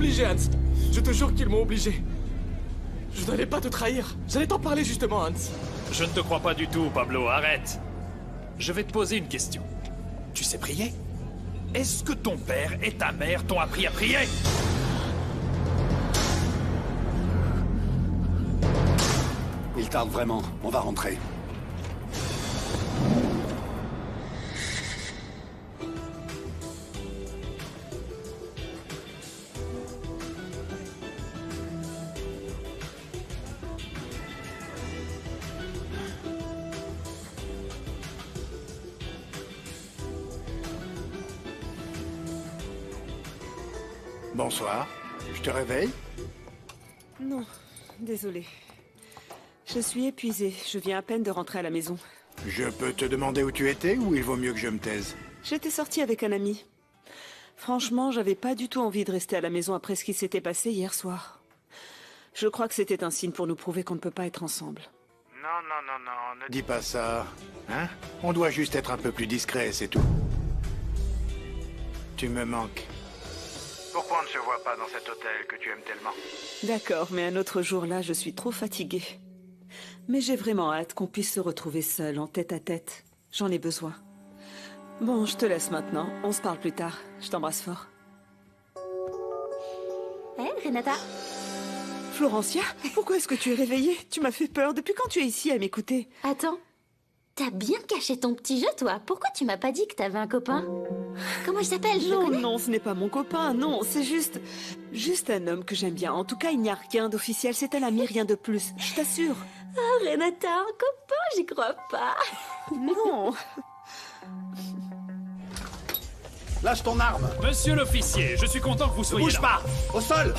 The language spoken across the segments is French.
obligé, Hans. Je te jure qu'ils m'ont obligé. Je n'allais pas te trahir. J'allais t'en parler justement, Hans. Je ne te crois pas du tout, Pablo, arrête. Je vais te poser une question. Tu sais prier? Est-ce que ton père et ta mère t'ont appris à prier? Il tarde vraiment, on va rentrer. Bonsoir. Je te réveille? Non, désolée. Je suis épuisée. Je viens à peine de rentrer à la maison. Je peux te demander où tu étais ou il vaut mieux que je me taise? J'étais sortie avec un ami. Franchement, j'avais pas du tout envie de rester à la maison après ce qui s'était passé hier soir. Je crois que c'était un signe pour nous prouver qu'on ne peut pas être ensemble. Non, ne dis pas ça. Hein? On doit juste être un peu plus discret, c'est tout. Tu me manques. Pourquoi on ne se voit pas dans cet hôtel que tu aimes tellement? D'accord, mais un autre jour là, je suis trop fatiguée. Mais j'ai vraiment hâte qu'on puisse se retrouver seuls, en tête à tête. J'en ai besoin. Bon, je te laisse maintenant. On se parle plus tard. Je t'embrasse fort. Hé, Renata. Florencia, pourquoi est-ce que tu es réveillée? Tu m'as fait peur. Depuis quand tu es ici à m'écouter? Attends. T'as bien caché ton petit jeu, toi. Pourquoi tu m'as pas dit que t'avais un copain? Comment il s'appelle? Je le Non, connais. non, ce n'est pas mon copain. Non, c'est juste un homme que j'aime bien. En tout cas, il n'y a rien d'officiel. C'est un ami, rien de plus. Je t'assure. Oh, Renata, un copain, j'y crois pas. Non. Lâche ton arme! Monsieur l'officier, je suis content que vous soyez Bouge là. pas! Au sol!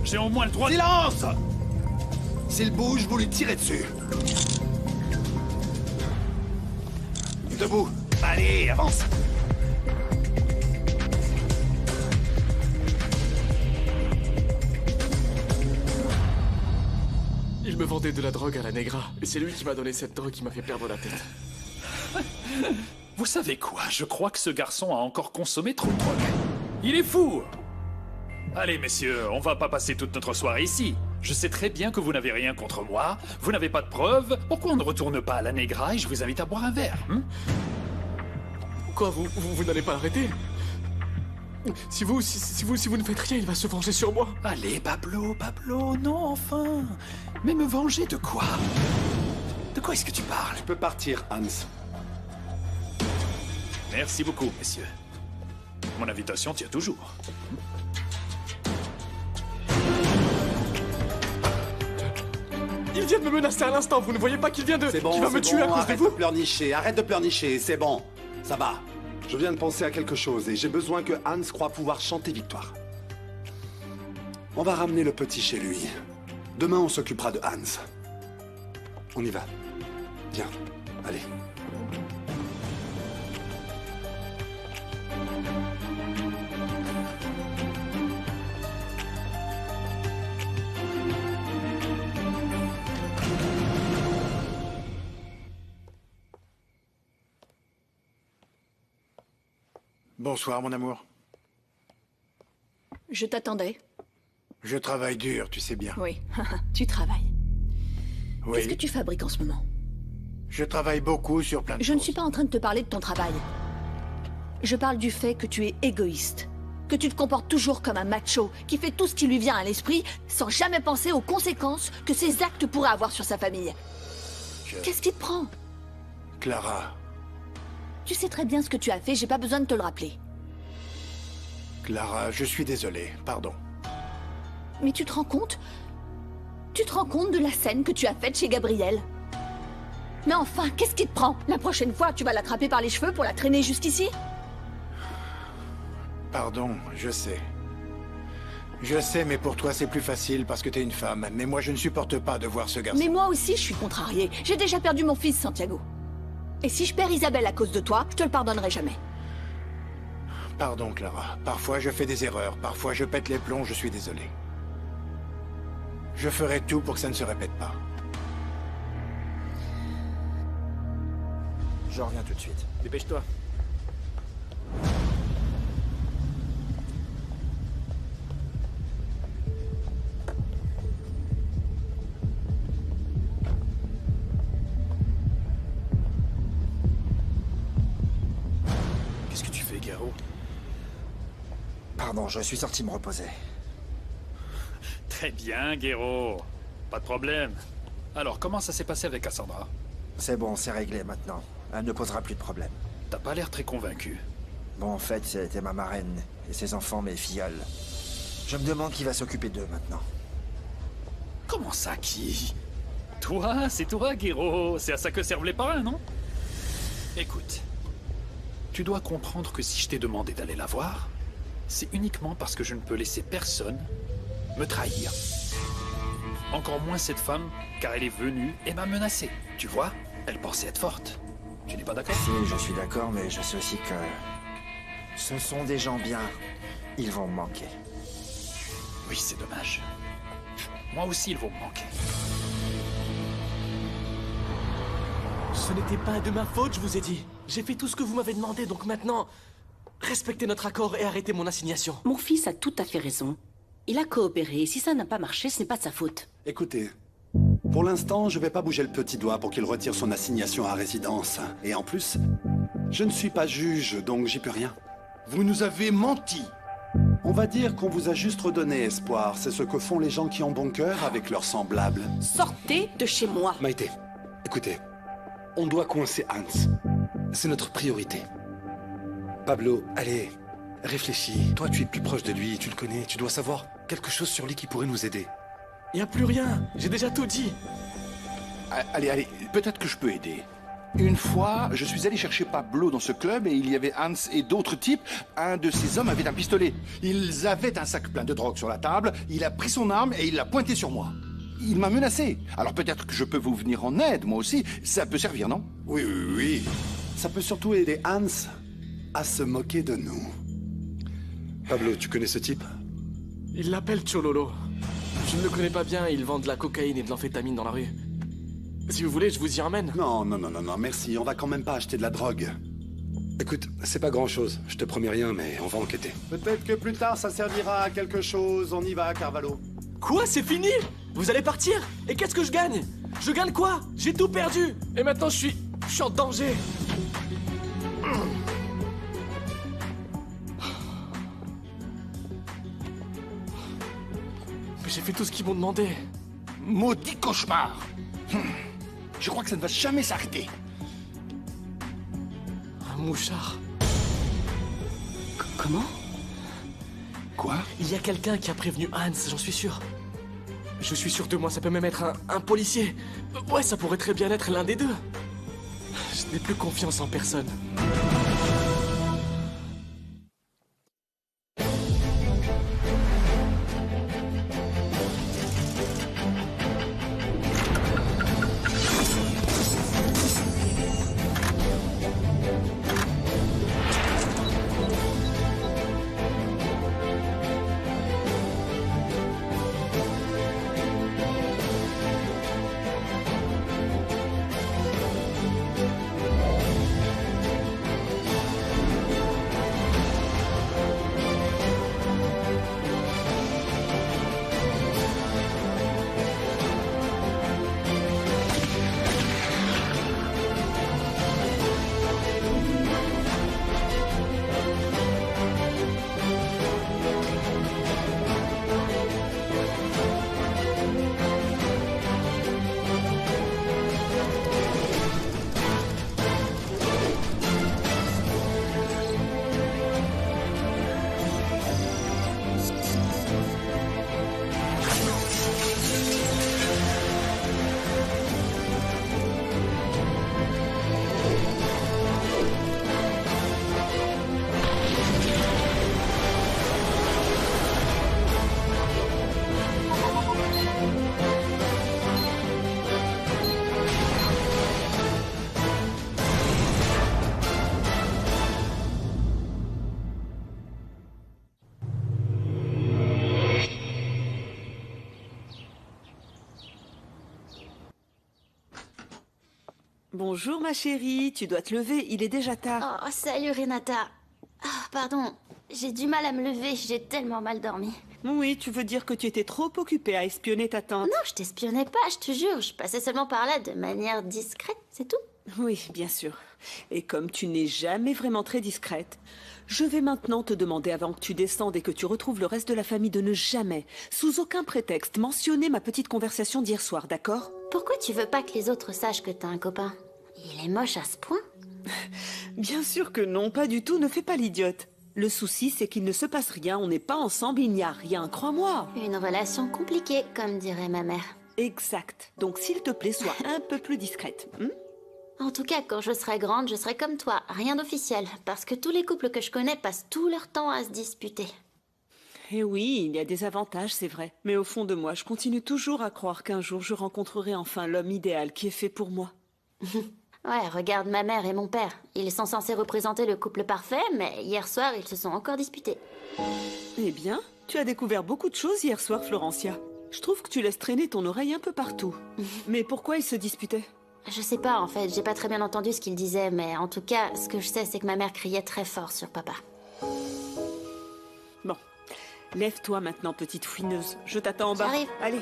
J'ai au moins le droit de... Silence! S'il bouge, vous lui tirez dessus. Debout! Allez, avance! Il me vendait de la drogue à la Negra. Et c'est lui qui m'a donné cette drogue qui m'a fait perdre la tête. Vous savez quoi? Je crois que ce garçon a encore consommé trop de drogue. Il est fou! Allez, messieurs, on va pas passer toute notre soirée ici. Je sais très bien que vous n'avez rien contre moi, vous n'avez pas de preuves. Pourquoi on ne retourne pas à la Negra et je vous invite à boire un verre, hein? Quoi, vous n'allez pas l'arrêter? Si vous ne faites rien, il va se venger sur moi. Allez, Pablo, non, enfin. Mais me venger de quoi? De quoi est-ce que tu parles? Tu peux partir, Hans. Merci beaucoup, messieurs. Mon invitation tient toujours. Il vient de me menacer à l'instant, vous ne voyez pas qu'il vient de... C'est bon, qu'il va me tuer à cause de vous? Arrête de pleurnicher, c'est bon. Ça va. Je viens de penser à quelque chose et j'ai besoin que Hans croie pouvoir chanter victoire. On va ramener le petit chez lui. Demain, on s'occupera de Hans. On y va. Viens, allez. Bonsoir, mon amour. Je t'attendais. Je travaille dur, tu sais bien. Oui, tu travailles. Oui, Qu'est-ce que tu fabriques en ce moment? je travaille beaucoup sur plein de Je choses. ne suis pas en train de te parler de ton travail. Je parle du fait que tu es égoïste. Que tu te comportes toujours comme un macho qui fait tout ce qui lui vient à l'esprit sans jamais penser aux conséquences que ses actes pourraient avoir sur sa famille. Qu'est-ce qui te prend? Clara, Tu sais très bien ce que tu as fait, j'ai pas besoin de te le rappeler. Clara, je suis désolé, pardon. Mais tu te rends compte? Tu te rends compte de la scène que tu as faite chez Gabriel? Mais enfin, qu'est-ce qui te prend? La prochaine fois, tu vas l'attraper par les cheveux pour la traîner jusqu'ici? Pardon, je sais. Je sais, mais pour toi c'est plus facile parce que t'es une femme. Mais moi je ne supporte pas de voir ce garçon. Mais moi aussi, je suis contrariée. J'ai déjà perdu mon fils, Santiago. Et si je perds Isabelle à cause de toi, je te le pardonnerai jamais. Pardon, Clara. Parfois je fais des erreurs. Parfois je pète les plombs, je suis désolé. Je ferai tout pour que ça ne se répète pas. Je reviens tout de suite. Dépêche-toi. Gero. Pardon, je suis sorti me reposer. Très bien, Gero. Pas de problème. Alors, comment ça s'est passé avec Cassandra? C'est bon, c'est réglé maintenant. Elle ne posera plus de problème. T'as pas l'air très convaincu. Bon, en fait, c'était ma marraine et ses enfants, mes filleuls. Je me demande qui va s'occuper d'eux maintenant. Comment ça, qui? Toi, c'est toi, Gero. C'est à ça que servent les parrains, non? Écoute, tu dois comprendre que si je t'ai demandé d'aller la voir, c'est uniquement parce que je ne peux laisser personne me trahir. Encore moins cette femme, car elle est venue et m'a menacé. Tu vois, elle pensait être forte. Tu n'es pas d'accord? Si, je suis d'accord, mais je sais aussi que... ce sont des gens bien. Ils vont me manquer. Oui, c'est dommage. Moi aussi, ils vont me manquer. Ce n'était pas de ma faute, je vous ai dit. J'ai fait tout ce que vous m'avez demandé, donc maintenant... respectez notre accord et arrêtez mon assignation. Mon fils a tout à fait raison. Il a coopéré, et si ça n'a pas marché, ce n'est pas de sa faute. Écoutez, pour l'instant, je vais pas bouger le petit doigt pour qu'il retire son assignation à résidence. Et en plus, je ne suis pas juge, donc j'y peux rien. Vous nous avez menti. On va dire qu'on vous a juste redonné espoir. C'est ce que font les gens qui ont bon cœur avec leurs semblables. Sortez de chez moi. Maïté, écoutez, on doit coincer Hans. C'est notre priorité. Pablo, allez, réfléchis. Toi, tu es plus proche de lui, tu le connais, tu dois savoir quelque chose sur lui qui pourrait nous aider. Y a plus rien, j'ai déjà tout dit. Allez, peut-être que je peux aider. Une fois, je suis allé chercher Pablo dans ce club et il y avait Hans et d'autres types. Un de ces hommes avait un pistolet. Ils avaient un sac plein de drogue sur la table. Il a pris son arme et il l'a pointé sur moi. Il m'a menacé. Alors peut-être que je peux vous venir en aide, moi aussi. Ça peut servir, non? Oui, oui, oui. Ça peut surtout aider Hans à se moquer de nous. Pablo, tu connais ce type? Il l'appelle Chololo. Je ne le connais pas bien, il vend de la cocaïne et de l'amphétamine dans la rue. Si vous voulez, je vous y emmène. Non, merci. On va quand même pas acheter de la drogue. Écoute, c'est pas grand-chose. Je te promets rien, mais on va enquêter. Peut-être que plus tard, ça servira à quelque chose. On y va, Carvalho. Quoi, c'est fini? Vous allez partir? Et qu'est-ce que je gagne? Je gagne quoi? J'ai tout perdu. Et maintenant, je suis en danger. Mais j'ai fait tout ce qu'ils m'ont demandé. Maudit cauchemar! Je crois que ça ne va jamais s'arrêter. Un mouchard. Comment? Quoi? Il y a quelqu'un qui a prévenu Hans, j'en suis sûr. Je suis sûr de moi, ça peut même être un policier. Ouais, ça pourrait très bien être l'un des deux. Je n'ai plus confiance en personne. Bonjour ma chérie, tu dois te lever, il est déjà tard. Oh, salut Renata. Ah, pardon, j'ai du mal à me lever, j'ai tellement mal dormi. Oui, tu veux dire que tu étais trop occupée à espionner ta tante. Non, je t'espionnais pas, je te jure, je passais seulement par là de manière discrète, c'est tout. Oui, bien sûr. Et comme tu n'es jamais vraiment très discrète, je vais maintenant te demander avant que tu descendes et que tu retrouves le reste de la famille de ne jamais, sous aucun prétexte, mentionner ma petite conversation d'hier soir, d'accord? Pourquoi tu veux pas que les autres sachent que t'as un copain? Il est moche à ce point? Bien sûr que non, pas du tout, ne fais pas l'idiote. Le souci, c'est qu'il ne se passe rien, on n'est pas ensemble, il n'y a rien, crois-moi. Une relation compliquée, comme dirait ma mère. Exact. Donc s'il te plaît, sois un peu plus discrète. En tout cas, quand je serai grande, je serai comme toi, rien d'officiel. Parce que tous les couples que je connais passent tout leur temps à se disputer. Eh oui, il y a des avantages, c'est vrai. Mais au fond de moi, je continue toujours à croire qu'un jour je rencontrerai enfin l'homme idéal qui est fait pour moi. Ouais, regarde ma mère et mon père. Ils sont censés représenter le couple parfait, mais hier soir, ils se sont encore disputés. Eh bien, tu as découvert beaucoup de choses hier soir, Florencia. Je trouve que tu laisses traîner ton oreille un peu partout. Mais pourquoi ils se disputaient? Je sais pas, en fait, j'ai pas très bien entendu ce qu'ils disaient, mais en tout cas, ce que je sais, c'est que ma mère criait très fort sur papa. Bon, lève-toi maintenant, petite fouineuse. Je t'attends en bas. J'arrive. Allez.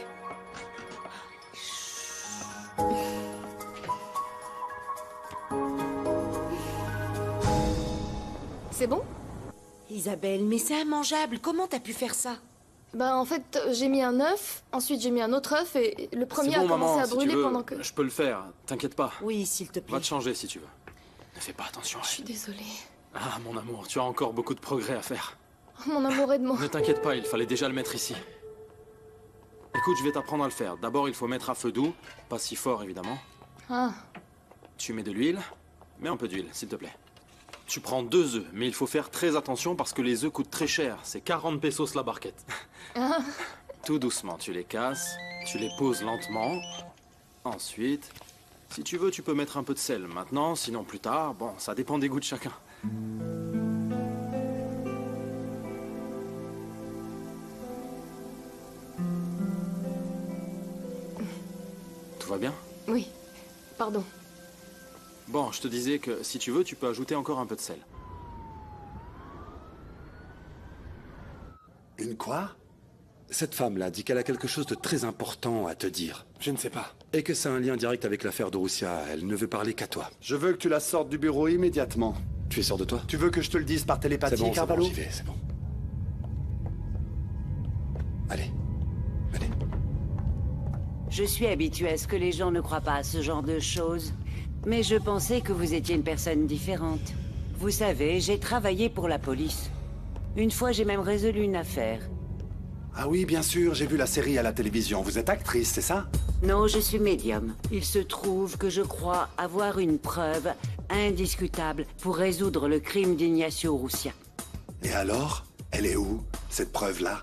C'est bon? Isabelle, mais c'est immangeable. Comment t'as pu faire ça? Bah en fait, j'ai mis un œuf, ensuite j'ai mis un autre œuf et le premier a commencé à brûler pendant que... Je peux le faire, t'inquiète pas. Oui, s'il te plaît. Va te changer si tu veux. Ne fais pas attention à elle. Je suis désolée. Ah, mon amour, tu as encore beaucoup de progrès à faire. Oh, mon amour, aide-moi. Ne t'inquiète pas, il fallait déjà le mettre ici. Écoute, je vais t'apprendre à le faire. D'abord, il faut mettre à feu doux, pas si fort évidemment. Ah. Tu mets de l'huile, mets un peu d'huile, s'il te plaît. Tu prends 2 œufs, mais il faut faire très attention parce que les œufs coûtent très cher. C'est 40 pesos la barquette. Ah. Tout doucement, tu les casses, tu les poses lentement. Ensuite, si tu veux, tu peux mettre un peu de sel maintenant, sinon plus tard. Bon, ça dépend des goûts de chacun. Tout va bien? Oui, pardon. Bon, je te disais que si tu veux, tu peux ajouter encore un peu de sel. Une quoi? Cette femme-là dit qu'elle a quelque chose de très important à te dire. Je ne sais pas. Et que c'est un lien direct avec l'affaire d'Orussia. Elle ne veut parler qu'à toi. Je veux que tu la sortes du bureau immédiatement. Tu es sûr de toi? Tu veux que je te le dise par télépathie, C'est bon, Carvalho? j'y vais, c'est bon. Allez. Allez. Je suis habituée à ce que les gens ne croient pas à ce genre de choses. Mais je pensais que vous étiez une personne différente. Vous savez, j'ai travaillé pour la police. Une fois, j'ai même résolu une affaire. Ah oui, bien sûr, j'ai vu la série à la télévision. Vous êtes actrice, c'est ça? Non, je suis médium. Il se trouve que je crois avoir une preuve indiscutable pour résoudre le crime d'Ignacio Urrutia. Et alors? Elle est où, cette preuve-là?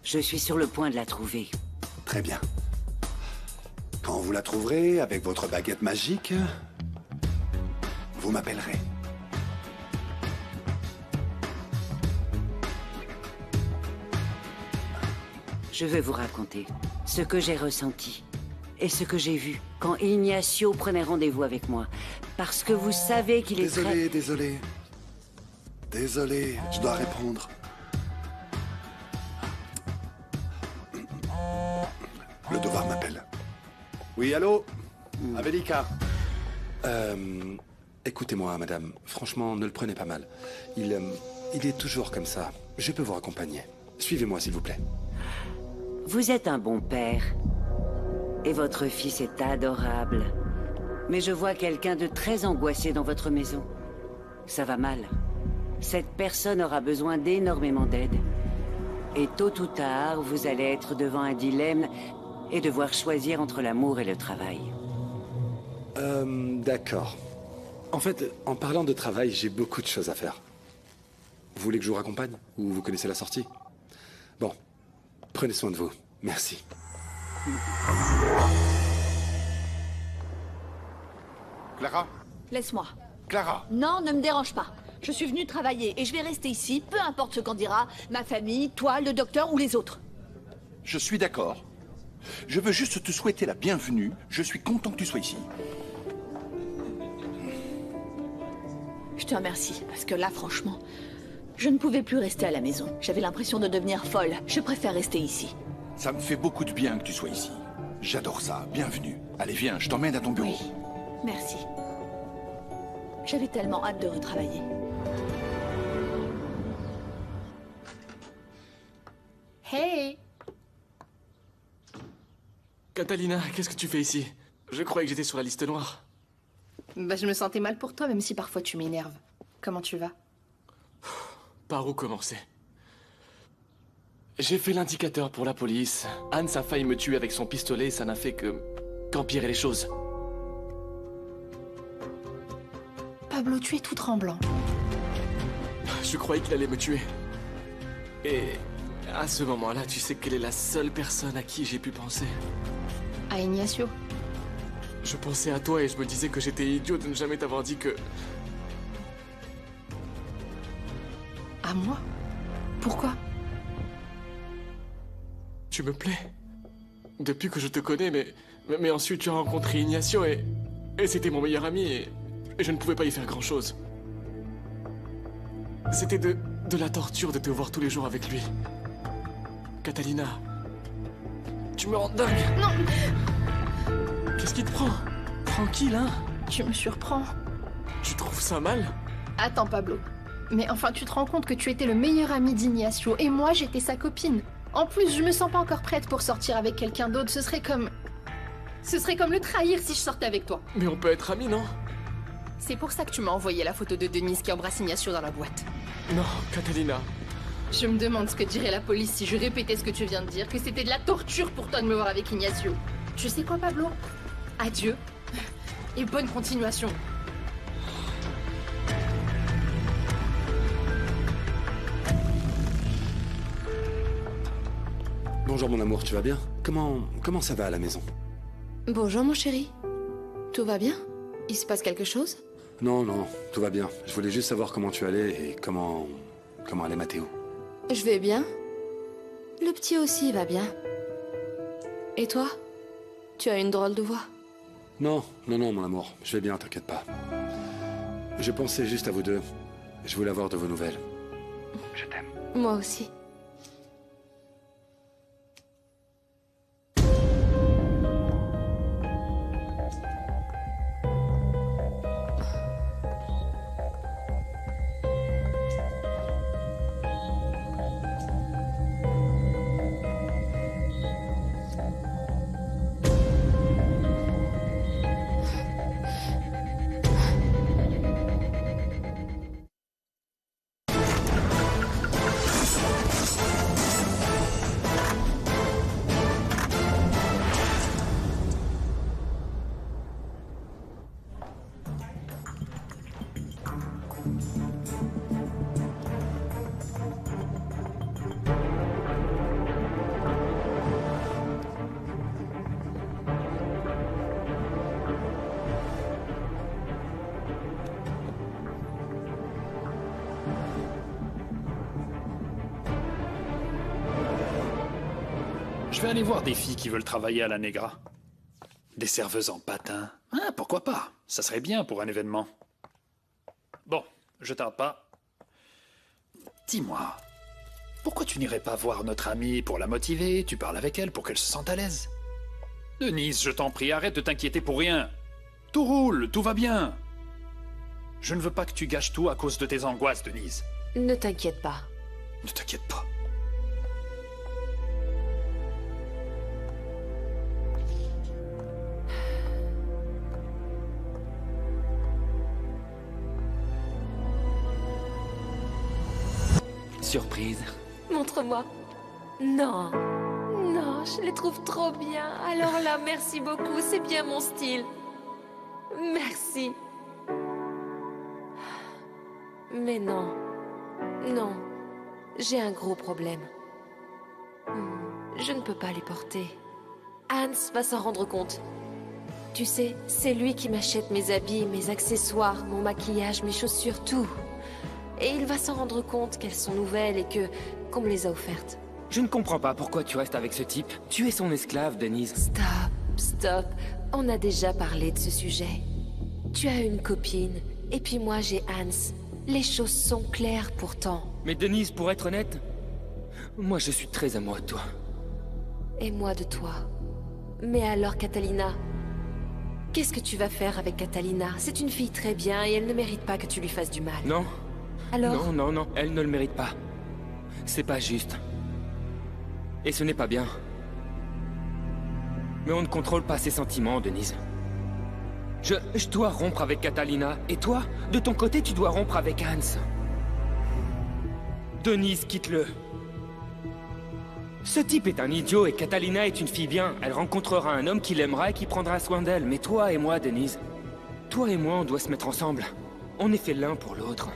Je suis sur le point de la trouver. Très bien. Quand vous la trouverez, avec votre baguette magique, vous m'appellerez. Je vais vous raconter ce que j'ai ressenti et ce que j'ai vu quand Ignacio prenait rendez-vous avec moi. Parce que vous savez qu'il est très... Désolé, je dois répondre. Le devoir m'appelle. Oui, allô? Avelika. Écoutez-moi, madame. Franchement, ne le prenez pas mal. Il est toujours comme ça. Je peux vous raccompagner. Suivez-moi, s'il vous plaît. Vous êtes un bon père. Et votre fils est adorable. Mais je vois quelqu'un de très angoissé dans votre maison. Ça va mal. Cette personne aura besoin d'énormément d'aide. Et tôt ou tard, vous allez être devant un dilemme et devoir choisir entre l'amour et le travail. D'accord. En fait, en parlant de travail, j'ai beaucoup de choses à faire. Vous voulez que je vous raccompagne? Ou vous connaissez la sortie? Bon. Prenez soin de vous. Merci. Clara? Laisse-moi. Clara? Non, ne me dérange pas. Je suis venue travailler et je vais rester ici, peu importe ce qu'en dira ma famille, toi, le docteur ou les autres. Je suis d'accord. Je veux juste te souhaiter la bienvenue. Je suis content que tu sois ici. Je te remercie, parce que là, franchement, je ne pouvais plus rester à la maison. J'avais l'impression de devenir folle. Je préfère rester ici. Ça me fait beaucoup de bien que tu sois ici. J'adore ça. Bienvenue. Allez, viens, je t'emmène à ton bureau. Oui. Merci. J'avais tellement hâte de retravailler. Hey! Catalina, qu'est-ce que tu fais ici? Je croyais que j'étais sur la liste noire. Bah, je me sentais mal pour toi, même si parfois tu m'énerves. Comment tu vas? Par où commencer? J'ai fait l'indicateur pour la police. Hans a failli me tuer avec son pistolet, ça n'a fait qu'empirer les choses. Pablo, tu es tout tremblant. Je croyais qu'il allait me tuer. Et à ce moment-là, tu sais quelle est la seule personne à qui j'ai pu penser? À Ignacio. Je pensais à toi et je me disais que j'étais idiot de ne jamais t'avoir dit que... À moi? Pourquoi? Tu me plais. Depuis que je te connais, mais ensuite tu as rencontré Ignacio et c'était mon meilleur ami et je ne pouvais pas y faire grand-chose. C'était de la torture de te voir tous les jours avec lui. Catalina, tu me rends dingue. Non! Qu'est-ce qui te prend? Tranquille, hein? Tu me surprends. Tu trouves ça mal? Attends, Pablo. Mais enfin, tu te rends compte que tu étais le meilleur ami d'Ignacio et moi, j'étais sa copine. En plus, je me sens pas encore prête pour sortir avec quelqu'un d'autre. Ce serait comme le trahir si je sortais avec toi. Mais on peut être amis, non? C'est pour ça que tu m'as envoyé la photo de Denise qui embrasse Ignacio dans la boîte. Non, Catalina. Je me demande ce que dirait la police si je répétais ce que tu viens de dire, que c'était de la torture pour toi de me voir avec Ignacio. Tu sais quoi, Pablo? Adieu. Et bonne continuation. Bonjour mon amour, tu vas bien? Comment ça va à la maison? Bonjour mon chéri. Tout va bien? Il se passe quelque chose? Non, tout va bien. Je voulais juste savoir comment tu allais et comment allait Mathéo. Je vais bien. Le petit aussi va bien. Et toi? Tu as une drôle de voix. Non, mon amour. Je vais bien, t'inquiète pas. Je pensais juste à vous deux. Je voulais avoir de vos nouvelles. Je t'aime. Moi aussi. Je vais aller voir des filles qui veulent travailler à la Negra. Des serveuses en patin. Ah, pourquoi pas? Ça serait bien pour un événement. Bon, je tarde pas. Dis-moi, pourquoi tu n'irais pas voir notre amie pour la motiver? Tu parles avec elle pour qu'elle se sente à l'aise. Denise, je t'en prie, arrête de t'inquiéter pour rien. Tout roule, tout va bien. Je ne veux pas que tu gâches tout à cause de tes angoisses, Denise. Ne t'inquiète pas. Ne t'inquiète pas. Surprise. Montre-moi. Non. Non, je les trouve trop bien. Alors là, merci beaucoup, c'est bien mon style. Merci. Mais non. Non. J'ai un gros problème. Je ne peux pas les porter. Hans va s'en rendre compte. Tu sais, c'est lui qui m'achète mes habits, mes accessoires, mon maquillage, mes chaussures, tout. Et il va s'en rendre compte qu'elles sont nouvelles et qu'on me les a offertes. Je ne comprends pas pourquoi tu restes avec ce type. Tu es son esclave, Denise. Stop. On a déjà parlé de ce sujet. Tu as une copine, et puis moi j'ai Hans. Les choses sont claires pourtant. Mais Denise, pour être honnête, moi je suis très amoureux de toi. Et moi de toi. Mais alors, Catalina, Qu'est-ce que tu vas faire avec Catalina? C'est une fille très bien et elle ne mérite pas que tu lui fasses du mal. Non. Alors? Non, elle ne le mérite pas. C'est pas juste. Et ce n'est pas bien. Mais on ne contrôle pas ses sentiments, Denise. Je dois rompre avec Catalina. Et toi, de ton côté, tu dois rompre avec Hans. Denise, quitte-le. Ce type est un idiot et Catalina est une fille bien. Elle rencontrera un homme qui l'aimera et qui prendra soin d'elle. Mais toi et moi, Denise, toi et moi, on doit se mettre ensemble. On est fait l'un pour l'autre.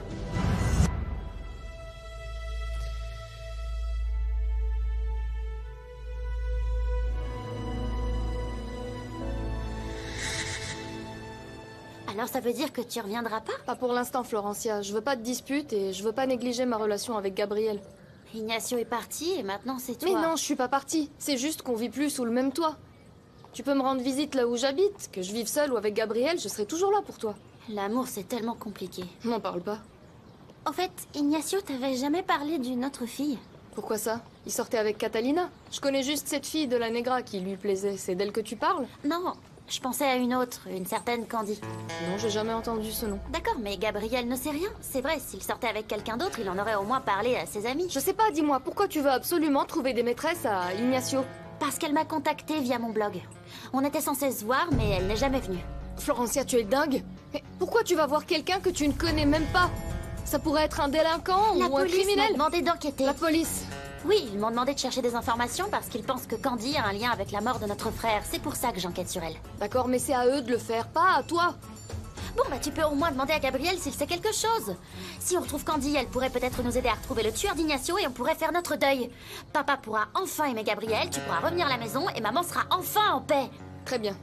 Alors ça veut dire que tu reviendras pas? Pas pour l'instant, Florencia. Je veux pas de dispute et je veux pas négliger ma relation avec Gabriel. Ignacio est parti et maintenant c'est toi. Mais non, je suis pas partie. C'est juste qu'on vit plus sous le même toit. Tu peux me rendre visite là où j'habite. Que je vive seule ou avec Gabriel, je serai toujours là pour toi. L'amour, c'est tellement compliqué. N'en parle pas. En fait, Ignacio t'avait jamais parlé d'une autre fille. Pourquoi ça? Il sortait avec Catalina. Je connais juste cette fille de la Negra qui lui plaisait. C'est d'elle que tu parles? Non, je pensais à une autre, une certaine Candy. Non, j'ai jamais entendu ce nom. D'accord, mais Gabriel ne sait rien. C'est vrai, s'il sortait avec quelqu'un d'autre, il en aurait au moins parlé à ses amis. Je sais pas, dis-moi, pourquoi tu veux absolument trouver des maîtresses à Ignacio? Parce qu'elle m'a contactée via mon blog. On était censés se voir, mais elle n'est jamais venue. Florencia, tu es dingue? Mais pourquoi tu vas voir quelqu'un que tu ne connais même pas? Ça pourrait être un délinquant ou un criminel. La police m'a demandé d'enquêter. La police? Oui, ils m'ont demandé de chercher des informations parce qu'ils pensent que Candy a un lien avec la mort de notre frère. C'est pour ça que j'enquête sur elle. D'accord, mais c'est à eux de le faire, pas à toi. Bon, bah tu peux au moins demander à Gabriel s'il sait quelque chose. Si on retrouve Candy, elle pourrait peut-être nous aider à retrouver le tueur d'Ignacio et on pourrait faire notre deuil. Papa pourra enfin aimer Gabriel, tu pourras revenir à la maison et maman sera enfin en paix. Très bien.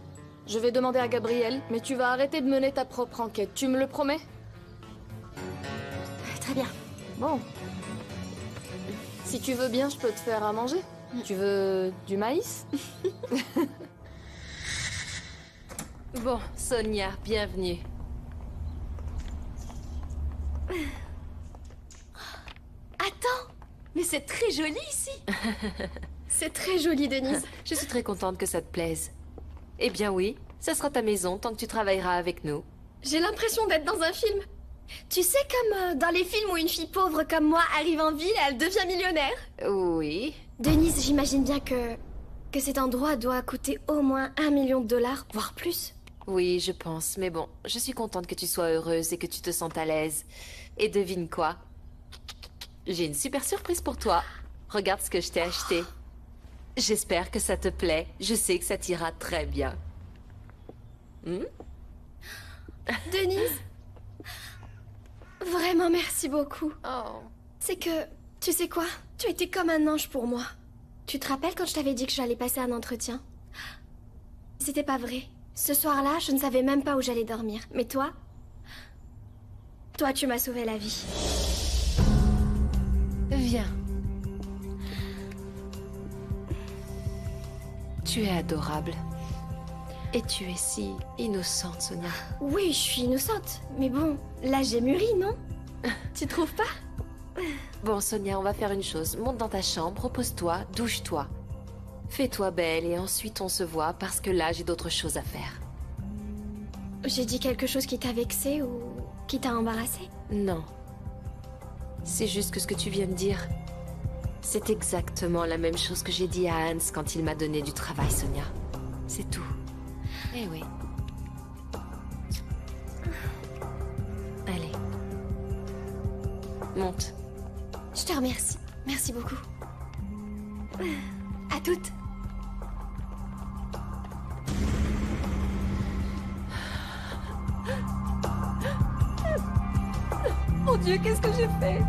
Je vais demander à Gabriel, mais tu vas arrêter de mener ta propre enquête. Tu me le promets? Très bien. Bon. Si tu veux bien, je peux te faire à manger. Tu veux du maïs? Bon, Sonia, bienvenue. Attends, mais c'est très joli ici. C'est très joli, Denise. Je suis très contente que ça te plaise. Eh bien oui, ça sera ta maison tant que tu travailleras avec nous. J'ai l'impression d'être dans un film. Tu sais, comme dans les films où une fille pauvre comme moi arrive en ville et elle devient millionnaire. Oui. Denise, j'imagine bien que cet endroit doit coûter au moins $1 million, voire plus. Oui, je pense. Mais bon, je suis contente que tu sois heureuse et que tu te sentes à l'aise. Et devine quoi? J'ai une super surprise pour toi. Regarde ce que je t'ai acheté. J'espère que ça te plaît. Je sais que ça t'ira très bien. Denise, vraiment merci beaucoup. Oh. C'est que, tu sais quoi? Tu étais comme un ange pour moi. Tu te rappelles quand je t'avais dit que j'allais passer un entretien? C'était pas vrai. Ce soir-là, je ne savais même pas où j'allais dormir. Mais toi, tu m'as sauvé la vie. Viens. Tu es adorable. Et tu es si innocente, Sonia. Oui, je suis innocente. Mais bon, là j'ai mûri, non? Tu trouves pas? Bon, Sonia, on va faire une chose. Monte dans ta chambre, repose-toi, douche-toi. Fais-toi belle et ensuite on se voit parce que là j'ai d'autres choses à faire. J'ai dit quelque chose qui t'a vexé ou qui t'a embarrassé? Non. C'est juste que ce que tu viens de dire, c'est exactement la même chose que j'ai dit à Hans quand il m'a donné du travail, Sonia. C'est tout. Eh oui. Allez. Monte. Je te remercie. Merci beaucoup. À toutes. Mon Dieu, qu'est-ce que j'ai fait?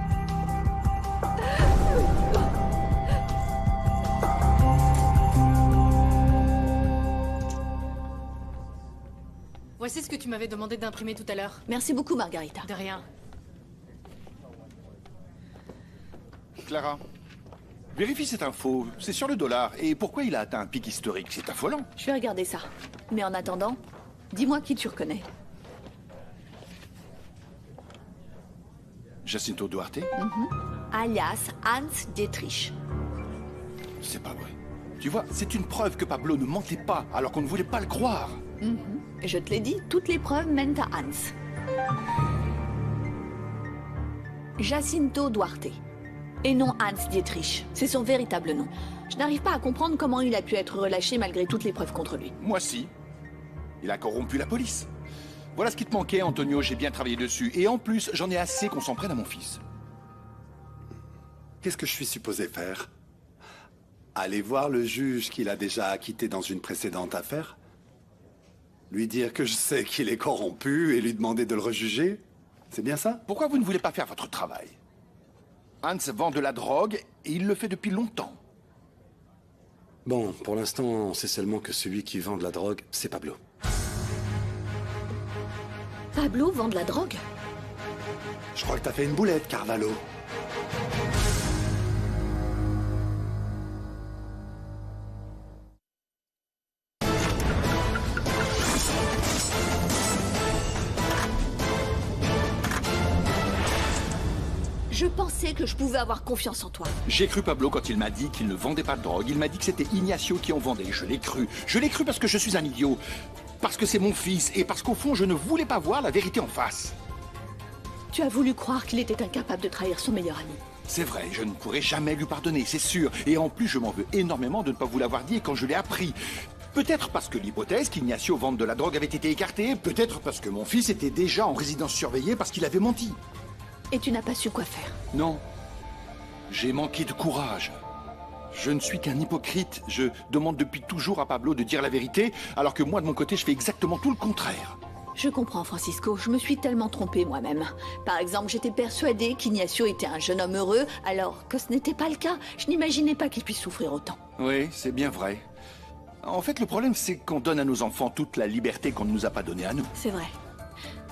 Voici ce que tu m'avais demandé d'imprimer tout à l'heure. Merci beaucoup, Margarita. De rien. Clara, vérifie cette info. C'est sur le dollar. Et pourquoi il a atteint un pic historique? C'est affolant. Je vais regarder ça. Mais en attendant, dis-moi qui tu reconnais. Jacinto Duarte? Alias Hans Dietrich. C'est pas vrai. Tu vois, c'est une preuve que Pablo ne mentait pas alors qu'on ne voulait pas le croire. Je te l'ai dit, toutes les preuves mènent à Hans. Jacinto Duarte. Et non Hans Dietrich. C'est son véritable nom. Je n'arrive pas à comprendre comment il a pu être relâché malgré toutes les preuves contre lui. Moi si. Il a corrompu la police. Voilà ce qui te manquait, Antonio, j'ai bien travaillé dessus. Et en plus, j'en ai assez qu'on s'en prenne à mon fils. Qu'est-ce que je suis supposé faire? Aller voir le juge qu'il a déjà acquitté dans une précédente affaire? Lui dire que je sais qu'il est corrompu et lui demander de le rejuger? C'est bien ça? Pourquoi vous ne voulez pas faire votre travail? Hans vend de la drogue et il le fait depuis longtemps. Bon, pour l'instant, on sait seulement que celui qui vend de la drogue, c'est Pablo. Pablo vend de la drogue? Je crois que t'as fait une boulette, Carvalho. Je pensais que je pouvais avoir confiance en toi. J'ai cru Pablo quand il m'a dit qu'il ne vendait pas de drogue. Il m'a dit que c'était Ignacio qui en vendait. Je l'ai cru. Je l'ai cru parce que je suis un idiot. Parce que c'est mon fils et parce qu'au fond, je ne voulais pas voir la vérité en face. Tu as voulu croire qu'il était incapable de trahir son meilleur ami. C'est vrai, je ne pourrai jamais lui pardonner, c'est sûr. Et en plus, je m'en veux énormément de ne pas vous l'avoir dit quand je l'ai appris. Peut-être parce que l'hypothèse qu'Ignacio vende de la drogue avait été écartée. Peut-être parce que mon fils était déjà en résidence surveillée parce qu'il avait menti. Et tu n'as pas su quoi faire? Non. J'ai manqué de courage. Je ne suis qu'un hypocrite. Je demande depuis toujours à Pablo de dire la vérité, alors que moi, de mon côté, je fais exactement tout le contraire. Je comprends, Francisco. Je me suis tellement trompée moi-même. Par exemple, j'étais persuadée qu'Ignacio était un jeune homme heureux, alors que ce n'était pas le cas. Je n'imaginais pas qu'il puisse souffrir autant. Oui, c'est bien vrai. En fait, le problème, c'est qu'on donne à nos enfants toute la liberté qu'on ne nous a pas donnée à nous. C'est vrai.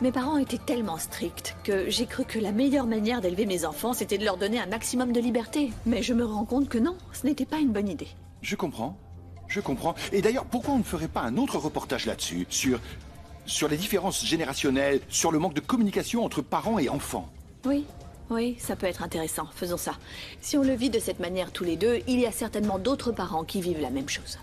Mes parents étaient tellement stricts que j'ai cru que la meilleure manière d'élever mes enfants, c'était de leur donner un maximum de liberté. Mais je me rends compte que non, ce n'était pas une bonne idée. Je comprends. Je comprends. Et d'ailleurs, pourquoi on ne ferait pas un autre reportage là-dessus, sur les différences générationnelles, sur le manque de communication entre parents et enfants? Oui, ça peut être intéressant. Faisons ça. Si on le vit de cette manière tous les deux, il y a certainement d'autres parents qui vivent la même chose.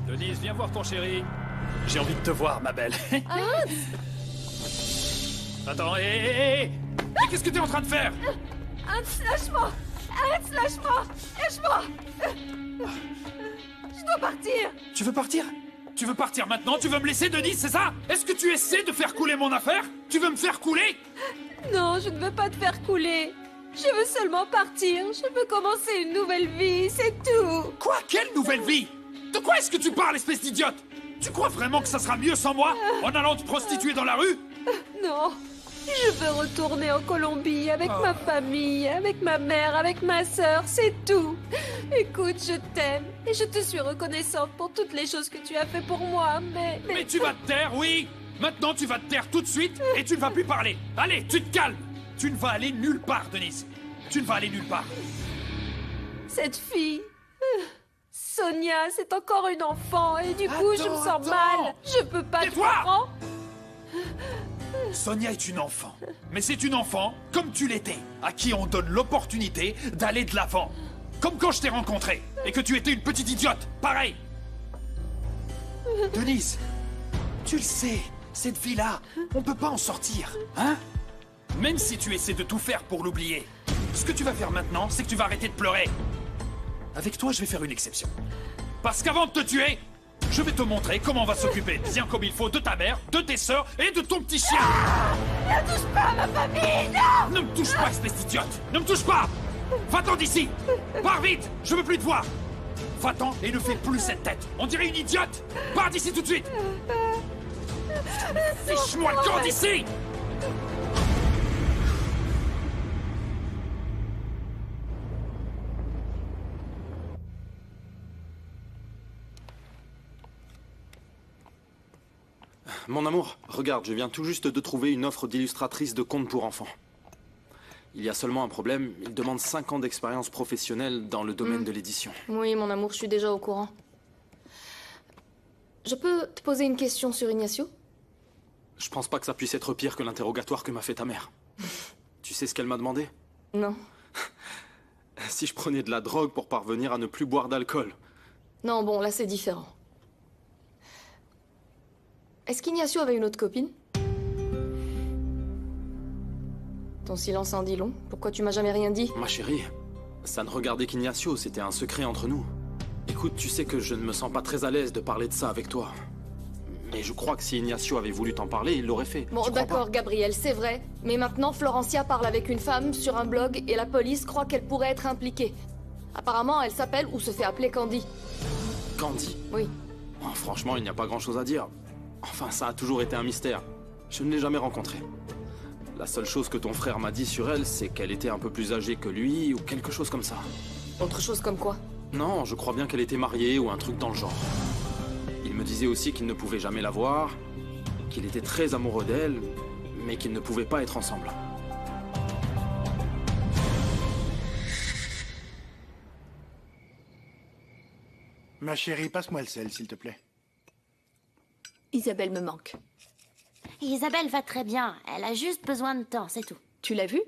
Denise, viens voir ton chéri. J'ai envie de te voir, ma belle. Attends, hé. Mais qu'est-ce que t'es en train de faire? Hans, lâche-moi! Hans, lâche-moi! Lâche-moi! Je dois partir! Tu veux partir? Tu veux partir maintenant? Tu veux me laisser, Denise, c'est ça? Est-ce que tu essaies de faire couler mon affaire? Tu veux me faire couler? Non, je ne veux pas te faire couler. Je veux seulement partir. Je veux commencer une nouvelle vie, c'est tout. Quoi? Quelle nouvelle vie? De quoi est-ce que tu parles, espèce d'idiote? Tu crois vraiment que ça sera mieux sans moi? En allant te prostituer dans la rue? Non. Je veux retourner en Colombie avec ma famille, avec ma mère, avec ma sœur, c'est tout. Écoute, je t'aime et je te suis reconnaissante pour toutes les choses que tu as fait pour moi, mais... Mais tu vas te taire, oui? Maintenant, tu vas te taire tout de suite et tu ne vas plus parler. Allez, tu te calmes. Tu ne vas aller nulle part, Denise. Tu ne vas aller nulle part. Cette fille... Sonia, c'est encore une enfant et du coup, je me sens mal. Je peux pas... Tais-toi! Sonia est une enfant. Mais c'est une enfant, comme tu l'étais, à qui on donne l'opportunité d'aller de l'avant. Comme quand je t'ai rencontré et que tu étais une petite idiote. Pareil. Denise, tu le sais, cette vie-là, on peut pas en sortir, hein? Même si tu essaies de tout faire pour l'oublier, ce que tu vas faire maintenant, c'est que tu vas arrêter de pleurer. Avec toi, je vais faire une exception. Parce qu'avant de te tuer, je vais te montrer comment on va s'occuper bien comme il faut de ta mère, de tes sœurs et de ton petit chien. Ne touche pas à ma famille, non! Ne me touche pas, espèce d'idiote! Ne me touche pas! Va-t'en d'ici! Pars vite! Je veux plus te voir! Va-t'en et ne fais plus cette tête! On dirait une idiote! Pars d'ici tout de suite! Fiche-moi le camp d'ici! Mon amour, regarde, je viens tout juste de trouver une offre d'illustratrice de contes pour enfants. Il y a seulement un problème, il demande 5 ans d'expérience professionnelle dans le domaine de l'édition. Oui, mon amour, je suis déjà au courant. Je peux te poser une question sur Ignacio? Je pense pas que ça puisse être pire que l'interrogatoire que m'a fait ta mère. Tu sais ce qu'elle m'a demandé? Non. Si je prenais de la drogue pour parvenir à ne plus boire d'alcool. Non, bon, là c'est différent. Est-ce qu'Ignacio avait une autre copine? Ton silence en dit long. Pourquoi tu m'as jamais rien dit? Ma chérie, ça ne regardait qu'Ignacio, c'était un secret entre nous. Écoute, tu sais que je ne me sens pas très à l'aise de parler de ça avec toi. Mais je crois que si Ignacio avait voulu t'en parler, il l'aurait fait. Bon, d'accord, Gabriel, c'est vrai. Mais maintenant, Florencia parle avec une femme sur un blog et la police croit qu'elle pourrait être impliquée. Apparemment, elle s'appelle ou se fait appeler Candy. Candy? Oui. Oh, franchement, il n'y a pas grand-chose à dire. Enfin, ça a toujours été un mystère. Je ne l'ai jamais rencontrée. La seule chose que ton frère m'a dit sur elle, c'est qu'elle était un peu plus âgée que lui ou quelque chose comme ça. Autre chose comme quoi? Non, je crois bien qu'elle était mariée ou un truc dans le genre. Il me disait aussi qu'il ne pouvait jamais la voir, qu'il était très amoureux d'elle, mais qu'ils ne pouvaient pas être ensemble. Ma chérie, passe-moi le sel, s'il te plaît. Isabelle me manque. Isabelle va très bien. Elle a juste besoin de temps, c'est tout. Tu l'as vue?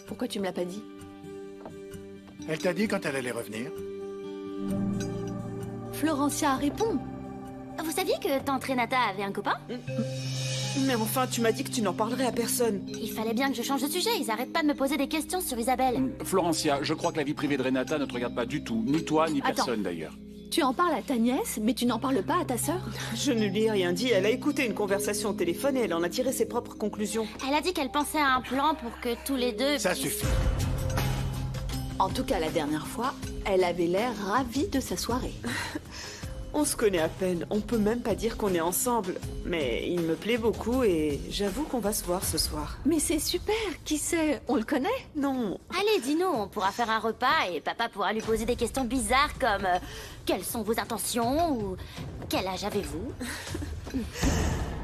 Pourquoi tu me l'as pas dit? Elle t'a dit quand elle allait revenir? Florencia répond. Vous saviez que tante Renata avait un copain? Mais enfin, tu m'as dit que tu n'en parlerais à personne. Il fallait bien que je change de sujet. Ils arrêtent pas de me poser des questions sur Isabelle. Florencia, je crois que la vie privée de Renata ne te regarde pas du tout. Ni toi, ni Attends. personne d'ailleurs. Tu en parles à ta nièce, mais tu n'en parles pas à ta sœur? Je ne lui ai rien dit. Elle a écouté une conversation au téléphone et elle en a tiré ses propres conclusions. Elle a dit qu'elle pensait à un plan pour que tous les deux... Ça suffit. En tout cas, la dernière fois, elle avait l'air ravie de sa soirée. On se connaît à peine, on peut même pas dire qu'on est ensemble. Mais il me plaît beaucoup et j'avoue qu'on va se voir ce soir. Mais c'est super, qui sait? On le connaît? Non. Allez, dis-nous, on pourra faire un repas et papa pourra lui poser des questions bizarres comme... quelles sont vos intentions ou... quel âge avez-vous?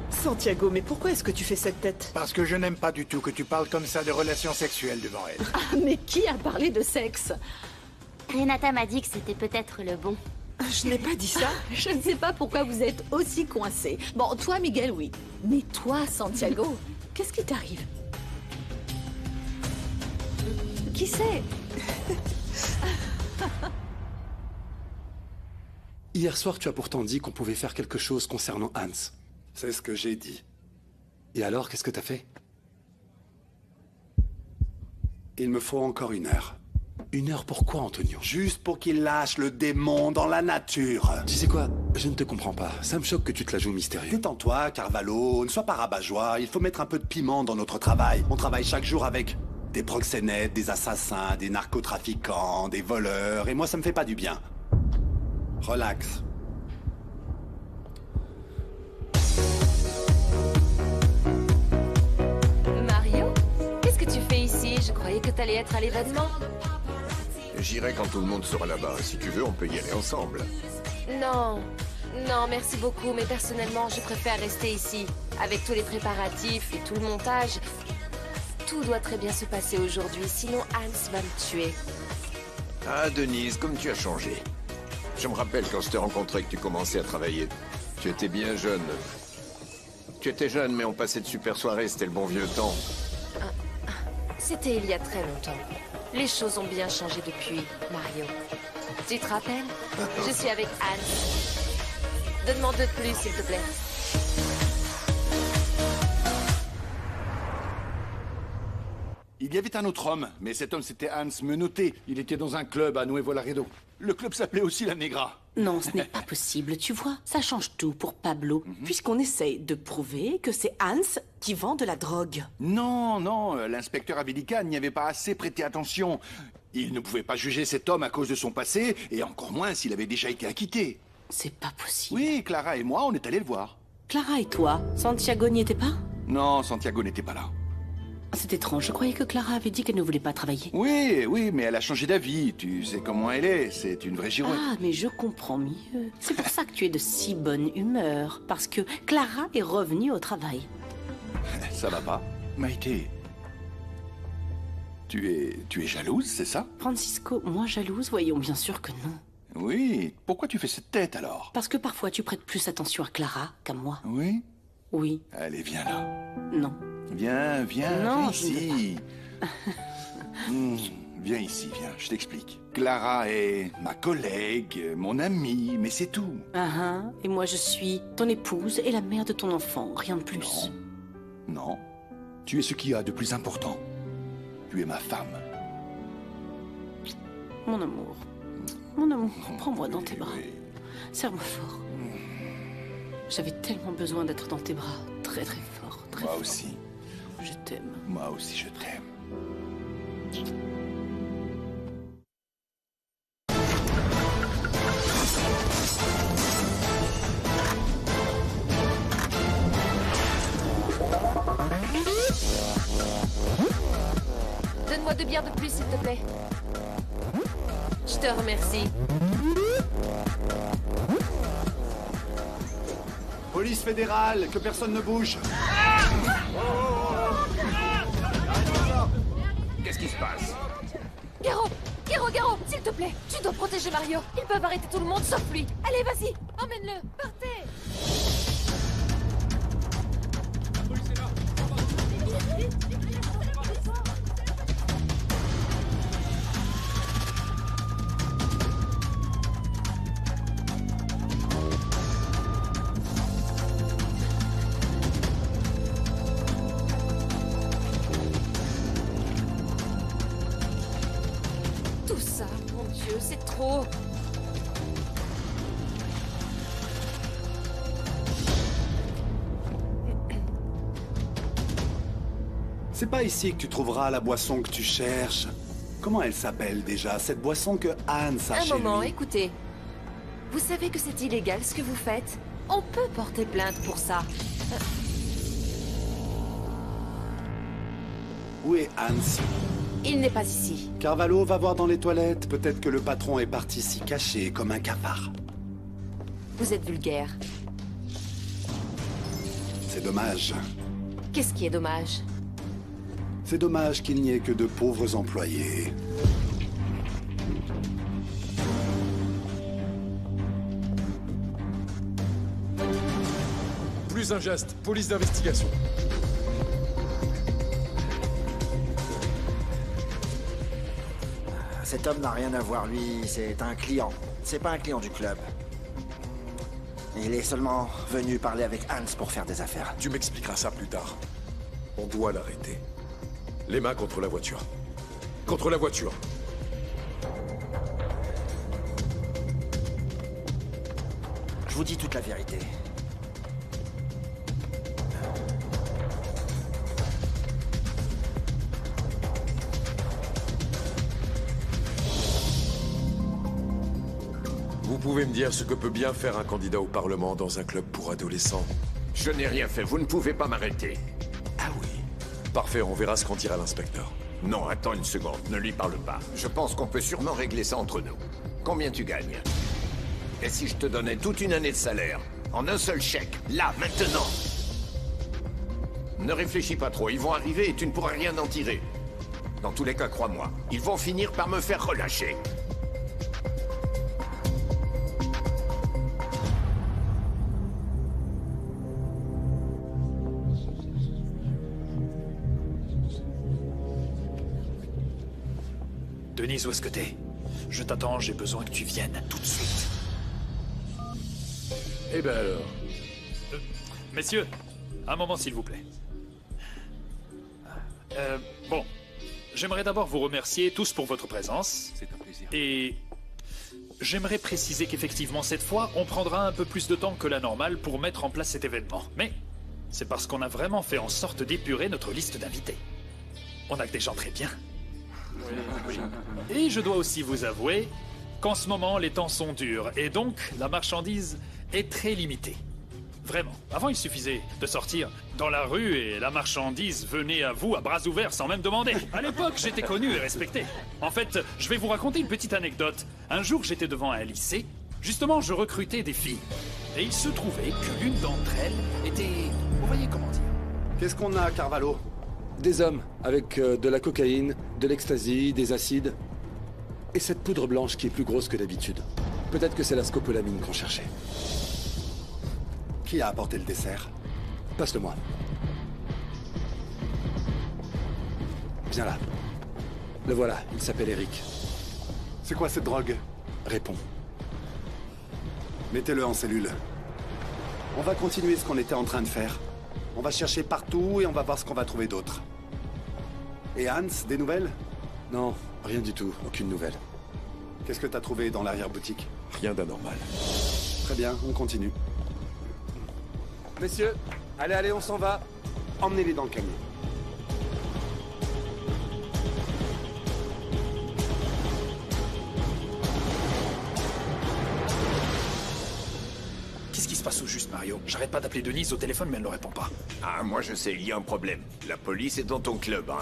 Santiago, mais pourquoi est-ce que tu fais cette tête? Parce que je n'aime pas du tout que tu parles comme ça de relations sexuelles devant elle. Ah, mais qui a parlé de sexe? Renata m'a dit que c'était peut-être le bon. Je n'ai pas dit ça. Je ne sais pas pourquoi vous êtes aussi coincés. Bon, toi, Miguel, oui. Mais toi, Santiago, qu'est-ce qui t'arrive? Qui sait? Hier soir, tu as pourtant dit qu'on pouvait faire quelque chose concernant Hans. C'est ce que j'ai dit. Et alors, qu'est-ce que t'as fait? Il me faut encore 1 heure. 1 heure pourquoi, Antonio? Juste pour qu'il lâche le démon dans la nature. Tu sais quoi? Je ne te comprends pas. Ça me choque que tu te la joues mystérieux. Détends-toi, Carvalho. Ne sois pas rabat-joie. Il faut mettre un peu de piment dans notre travail. On travaille chaque jour avec des proxénètes, des assassins, des narcotrafiquants, des voleurs. Et moi, ça me fait pas du bien. Relax. Mario, qu'est-ce que tu fais ici? Je croyais que t'allais être à l'événement. J'irai quand tout le monde sera là-bas. Si tu veux, on peut y aller ensemble. Non, non, merci beaucoup, mais personnellement, je préfère rester ici. Avec tous les préparatifs et tout le montage. Tout doit très bien se passer aujourd'hui, sinon Hans va me tuer. Ah, Denise, comme tu as changé. Je me rappelle quand je t'ai rencontré que tu commençais à travailler. Tu étais bien jeune. Tu étais jeune, mais on passait de super soirées, c'était le bon vieux temps. C'était il y a très longtemps. Les choses ont bien changé depuis, Mario. Tu te rappelles? Je suis avec Hans. Donne-moi 2 de plus, s'il te plaît. Il y avait un autre homme, mais cet homme c'était Hans menotté. Il était dans un club à Nuevo Laredo. Le club s'appelait aussi la Negra. Non, ce n'est pas possible, tu vois. Ça change tout pour Pablo, puisqu'on essaye de prouver que c'est Hans qui vend de la drogue. Non, non, l'inspecteur Avelica n'y avait pas assez prêté attention. Il ne pouvait pas juger cet homme à cause de son passé, et encore moins s'il avait déjà été acquitté. C'est pas possible. Oui, Clara et moi, on est allés le voir. Clara et toi, Santiago n'y était pas? Non, Santiago n'était pas là. C'est étrange, je croyais que Clara avait dit qu'elle ne voulait pas travailler. Oui, oui, mais elle a changé d'avis. Tu sais comment elle est, c'est une vraie girouette. Ah, mais je comprends mieux. C'est pour ça que tu es de si bonne humeur, parce que Clara est revenue au travail. Ça va pas? Maïté, tu es jalouse, c'est ça? Francisco, moi jalouse? Voyons, bien sûr que non. Oui, pourquoi tu fais cette tête alors? Parce que parfois tu prêtes plus attention à Clara qu'à moi. Oui? Oui. Allez, viens là. Non. Viens, Non, viens ici. Viens ici, viens, je t'explique. Clara est ma collègue, mon amie, mais c'est tout. Et moi je suis ton épouse et la mère de ton enfant, rien de plus. Non, tu es ce qu'il y a de plus important. Tu es ma femme. Mon amour, prends-moi dans tes bras. Serre-moi fort. J'avais tellement besoin d'être dans tes bras, très très fort, très fort. Moi aussi. Je t'aime. Moi aussi, je t'aime. Donne-moi 2 bières de plus, s'il te plaît. Je te remercie. Police fédérale, que personne ne bouge. Qu'est-ce qui se passe? Garo, s'il te plaît, tu dois protéger Mario. Ils peuvent arrêter tout le monde sauf lui. Allez, vas-y, emmène-le, partez. Tout ça, mon Dieu, c'est trop. C'est pas ici que tu trouveras la boisson que tu cherches. Comment elle s'appelle déjà, cette boisson que Hans a Un chez moment, lui? écoutez. Vous savez que c'est illégal ce que vous faites? On peut porter plainte pour ça. Où est Hans? Il n'est pas ici. Carvalho va voir dans les toilettes. Peut-être que le patron est parti s'y cacher comme un cafard. Vous êtes vulgaire. C'est dommage. Qu'est-ce qui est dommage? C'est dommage qu'il n'y ait que de pauvres employés. Plus un geste, police d'investigation. Cet homme n'a rien à voir, lui, c'est un client. C'est pas un client du club. Il est seulement venu parler avec Hans pour faire des affaires. Tu m'expliqueras ça plus tard. On doit l'arrêter. Les mains contre la voiture. Contre la voiture. Je vous dis toute la vérité. Vous pouvez me dire ce que peut bien faire un candidat au Parlement dans un club pour adolescents? Je n'ai rien fait, vous ne pouvez pas m'arrêter. Ah oui. Parfait, on verra ce qu'en dira l'inspecteur. Non, attends une seconde, ne lui parle pas. Je pense qu'on peut sûrement régler ça entre nous. Combien tu gagnes? Et si je te donnais toute une année de salaire, en un seul chèque, là, maintenant? Ne réfléchis pas trop, ils vont arriver et tu ne pourras rien en tirer. Dans tous les cas, crois-moi, ils vont finir par me faire relâcher. Denise, où est-ce que t'es? Je t'attends, j'ai besoin que tu viennes tout de suite. Eh ben alors. Messieurs, un moment s'il vous plaît. Bon, j'aimerais d'abord vous remercier tous pour votre présence. C'est un plaisir. Et j'aimerais préciser qu'effectivement, cette fois, on prendra un peu plus de temps que la normale pour mettre en place cet événement. Mais c'est parce qu'on a vraiment fait en sorte d'épurer notre liste d'invités. On a que des gens très bien. Et je dois aussi vous avouer qu'en ce moment, les temps sont durs, et donc la marchandise est très limitée. Vraiment. Avant, il suffisait de sortir dans la rue et la marchandise venait à vous à bras ouverts sans même demander. À l'époque, j'étais connu et respecté. En fait, je vais vous raconter une petite anecdote. Un jour, j'étais devant un lycée. Justement, je recrutais des filles. Et il se trouvait que l'une d'entre elles était... Vous voyez comment dire? Qu'est-ce qu'on a, Carvalho? Des hommes avec de la cocaïne, de l'ecstasy, des acides. Et cette poudre blanche qui est plus grosse que d'habitude. Peut-être que c'est la scopolamine qu'on cherchait. Qui a apporté le dessert? Passe-le-moi. Viens là. Le voilà, il s'appelle Eric. C'est quoi cette drogue? Réponds. Mettez-le en cellule. On va continuer ce qu'on était en train de faire. On va chercher partout et on va voir ce qu'on va trouver d'autre. Et Hans, des nouvelles? Non, rien du tout, aucune nouvelle. Qu'est-ce que t'as trouvé dans l'arrière-boutique? Rien d'anormal. Très bien, on continue. Messieurs, allez, on s'en va. Emmenez-les dans le camion. Qu'est-ce qui se passe au juste, Mario? J'arrête pas d'appeler Denise au téléphone, mais elle ne répond pas. Ah, moi je sais, il y a un problème. La police est dans ton club, Hans.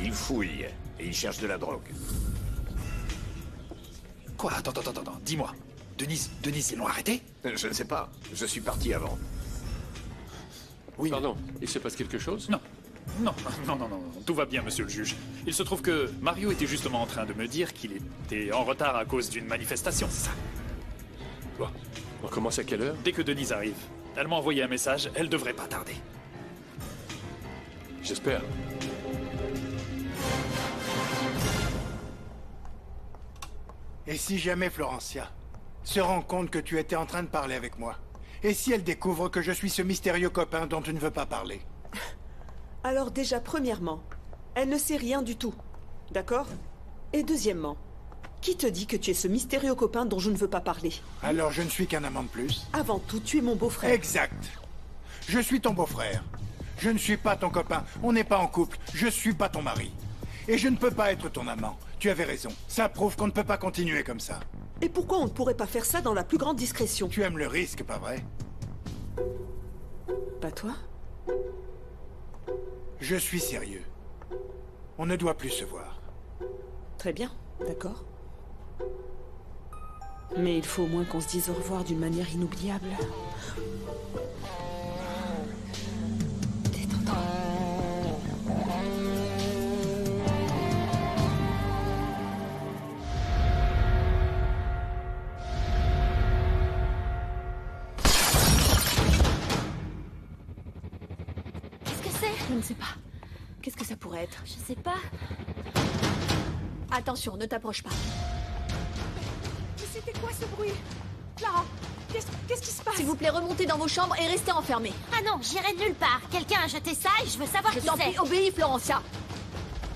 Ils fouillent et ils cherchent de la drogue. Quoi? Attends, dis-moi. Denise, ils l'ont arrêté? Je ne sais pas. Je suis parti avant. Oui. Pardon, il se passe quelque chose? Non, tout va bien, monsieur le juge. Il se trouve que Mario était justement en train de me dire qu'il était en retard à cause d'une manifestation, c'est ça? Bon, on commence à quelle heure? Dès que Denise arrive. Elle m'a envoyé un message, elle devrait pas tarder. J'espère. Et si jamais Florencia se rend compte que tu étais en train de parler avec moi? Et si elle découvre que je suis ce mystérieux copain dont tu ne veux pas parler? Alors déjà, premièrement, elle ne sait rien du tout. D'accord? Et deuxièmement, qui te dit que tu es ce mystérieux copain dont je ne veux pas parler? Alors je ne suis qu'un amant de plus? Avant tout, tu es mon beau-frère. Exact. Je suis ton beau-frère. Je ne suis pas ton copain. On n'est pas en couple. Je suis pas ton mari. Et je ne peux pas être ton amant. Tu avais raison. Ça prouve qu'on ne peut pas continuer comme ça. Et pourquoi on ne pourrait pas faire ça dans la plus grande discrétion? Tu aimes le risque, pas vrai? Pas toi? Je suis sérieux. On ne doit plus se voir. Très bien, d'accord. Mais il faut au moins qu'on se dise au revoir d'une manière inoubliable. Détends-toi. Je ne sais pas. Qu'est-ce que ça pourrait être? Je sais pas. Attention, ne t'approche pas. Mais c'était quoi ce bruit? Clara, qu'est-ce qui se passe? S'il vous plaît, remontez dans vos chambres et restez enfermés. Ah non, j'irai nulle part. Quelqu'un a jeté ça et je veux savoir Je qui t'en c'est. prie, obéis, Florencia.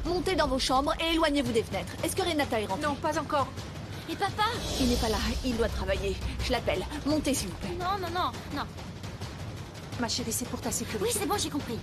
Montez dans vos chambres et éloignez-vous des fenêtres. Est-ce que Renata est rentrée? Non, pas encore. Et papa? Il n'est pas là, il doit travailler. Je l'appelle. Montez, s'il vous plaît. Non. Ma chérie, c'est pour ta sécurité. Oui, c'est bon, j'ai compris.